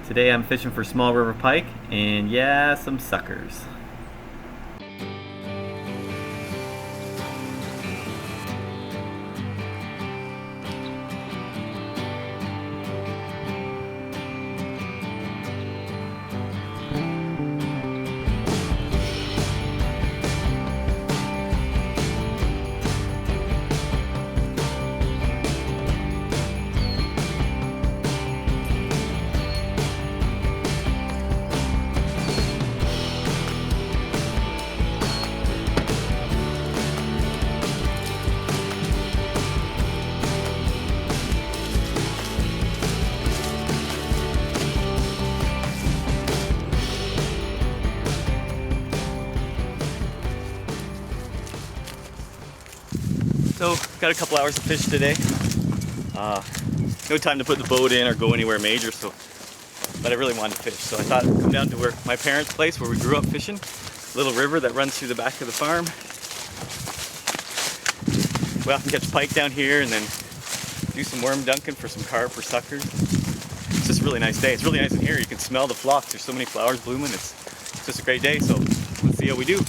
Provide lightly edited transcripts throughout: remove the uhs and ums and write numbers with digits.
Today I'm fishing for small river pike and yeah, some suckers. So, got a couple hours to fish today. No time to put the boat in or go anywhere major, but I really wanted to fish. So I thought I'd come down to where my parents' place, where we grew up fishing, little river that runs through the back of the farm. We often catch pike down here and then do some worm dunking for some carp or suckers. It's just a really nice day. It's really nice in here. You can smell the phlox. There's so many flowers blooming. It's just a great day. So let's see how we do.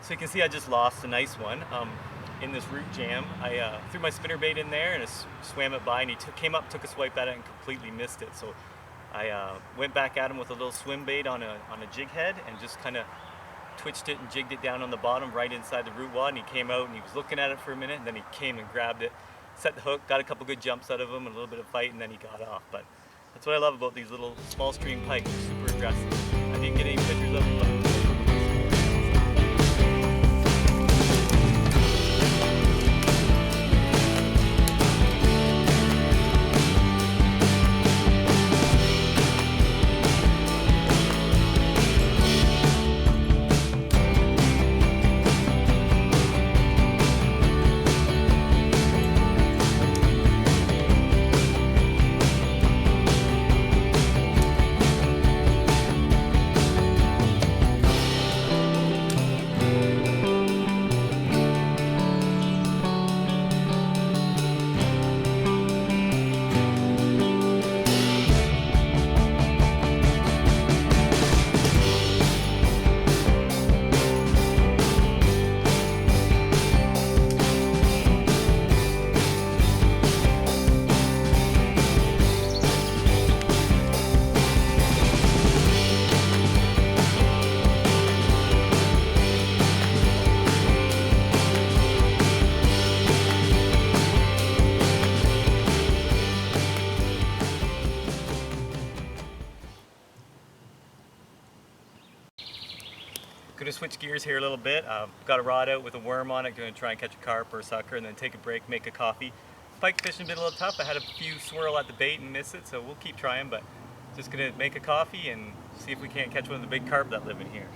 So you can see I just lost a nice one in this root jam. I threw my spinnerbait in there and swam it by, and he came up, took a swipe at it, and completely missed it. So I went back at him with a little swim bait on a jig head and just kind of twitched it and jigged it down on the bottom right inside the root wad, and he came out and he was looking at it for a minute, and then he came and grabbed it, set the hook, got a couple good jumps out of him, and a little bit of fight, and then he got off. But that's what I love about these little small stream pike. They're super aggressive. I didn't get any pictures of them, but gonna switch gears here a little bit. Got a rod out with a worm on it, gonna try and catch a carp or a sucker and then take a break, make a coffee. Pike fishing been a little tough. I had a few swirl at the bait and miss it, so we'll keep trying, but just gonna make a coffee and see if we can't catch one of the big carp that live in here.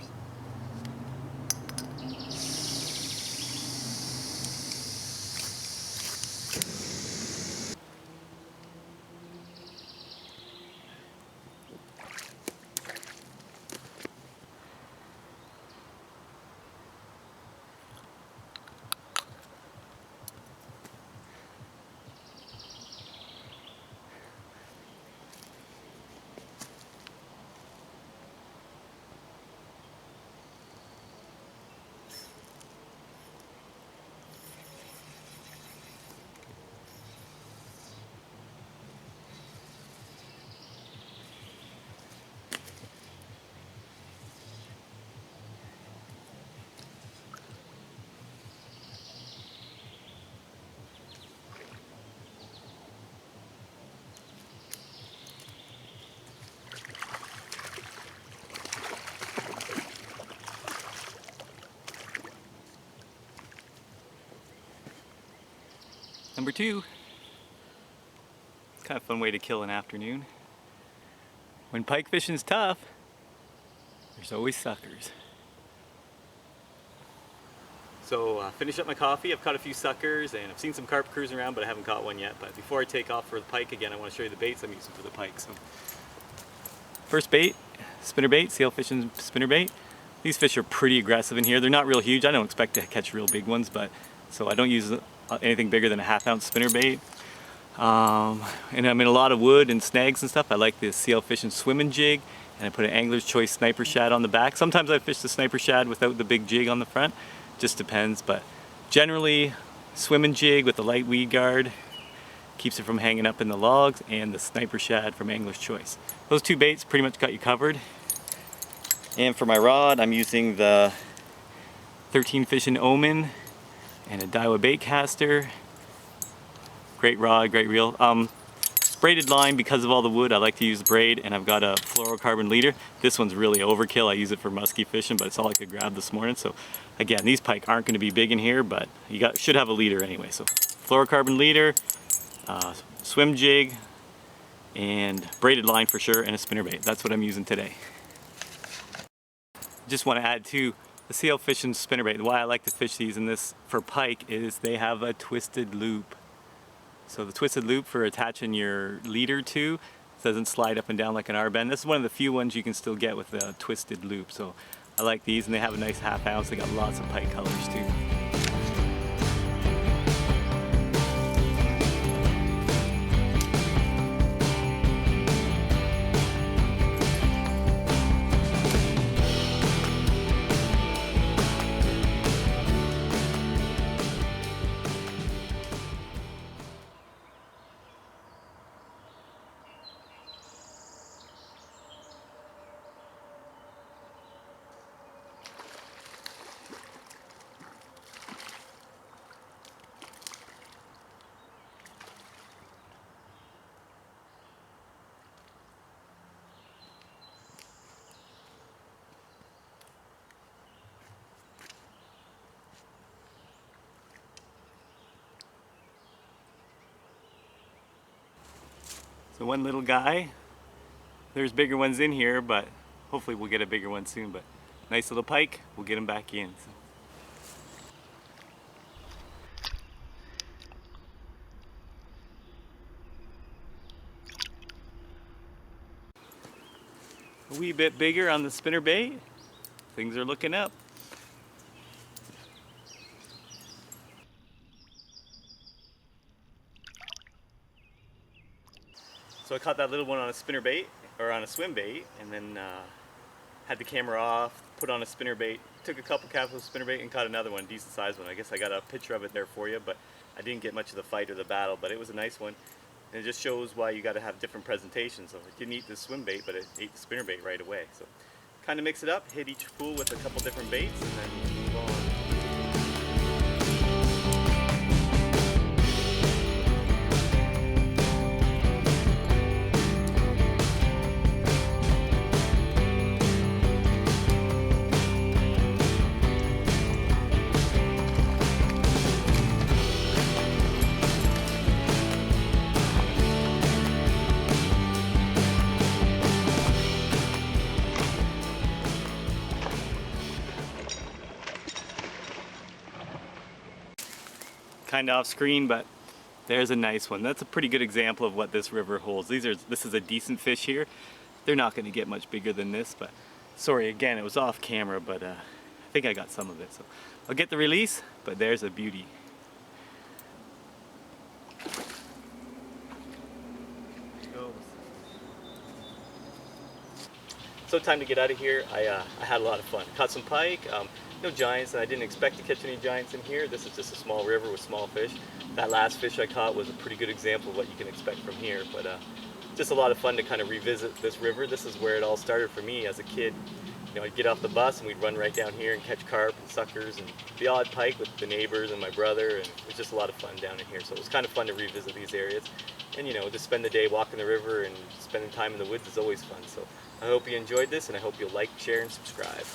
Number 2. It's kind of a fun way to kill an afternoon. When pike fishing's tough, there's always suckers. So finish up my coffee. I've caught a few suckers and I've seen some carp cruising around, but I haven't caught one yet. But before I take off for the pike again, I want to show you the baits I'm using for the pike. So first bait, spinnerbait, sail fishing spinnerbait. These fish are pretty aggressive in here. They're not real huge. I don't expect to catch real big ones, but so I don't use anything bigger than a 1/2 ounce spinnerbait. And I'm in a lot of wood and snags and stuff. I like the sail fishing swimming jig, and I put an Angler's Choice sniper shad on the back. Sometimes I fish the sniper shad without the big jig on the front. Just depends, but generally swimming jig with the light weed guard keeps it from hanging up in the logs, and the sniper shad from Angler's Choice. Those 2 baits pretty much got you covered. And for my rod, I'm using the 13 fishing Omen and a Diawa bait caster. Great rod, great reel. Braided line, because of all the wood, I like to use braid, and I've got a fluorocarbon leader. This one's really overkill. I use it for musky fishing, but it's all I could grab this morning. So again, these pike aren't going to be big in here, but you should have a leader anyway. So fluorocarbon leader, swim jig, and braided line for sure, and a spinnerbait. That's what I'm using today. Just want to add to the sail fishing spinnerbait. Why I like to fish these in this for pike is they have a twisted loop. So the twisted loop for attaching your leader to doesn't slide up and down like an R-bend. This is one of the few ones you can still get with a twisted loop. So I like these, and they have a nice 1/2 ounce. They got lots of pike colors too. So one little guy. There's bigger ones in here, but hopefully we'll get a bigger one soon. But nice little pike, we'll get him back in. A wee bit bigger on the spinnerbait. Things are looking up. So I caught that little one on a spinnerbait, or on a swim bait, and then had the camera off, put on a spinnerbait, took a couple casts of spinnerbait and caught another one, decent sized one. I guess I got a picture of it there for you, but I didn't get much of the fight or the battle, but it was a nice one. And it just shows why you got to have different presentations. So it didn't eat the swim bait, but it ate the spinnerbait right away. So kind of mix it up, hit each pool with a couple different baits, and then move on. Kind of off screen, but there's a nice one. That's a pretty good example of what this river holds. This is a decent fish here. They're not going to get much bigger than this, but sorry again, it was off camera, but I think I got some of it. So I'll get the release, but there's a beauty. So time to get out of here. I had a lot of fun. Caught some pike, no giants, and I didn't expect to catch any giants in here. This is just a small river with small fish. That last fish I caught was a pretty good example of what you can expect from here, but just a lot of fun to kind of revisit this river. This is where it all started for me as a kid. You know, I'd get off the bus and we'd run right down here and catch carp and suckers and the odd pike with the neighbors and my brother, and it was just a lot of fun down in here. So it was kind of fun to revisit these areas, and you know, just spend the day walking the river and spending time in the woods is always fun. So I hope you enjoyed this, and I hope you'll like, share, and subscribe.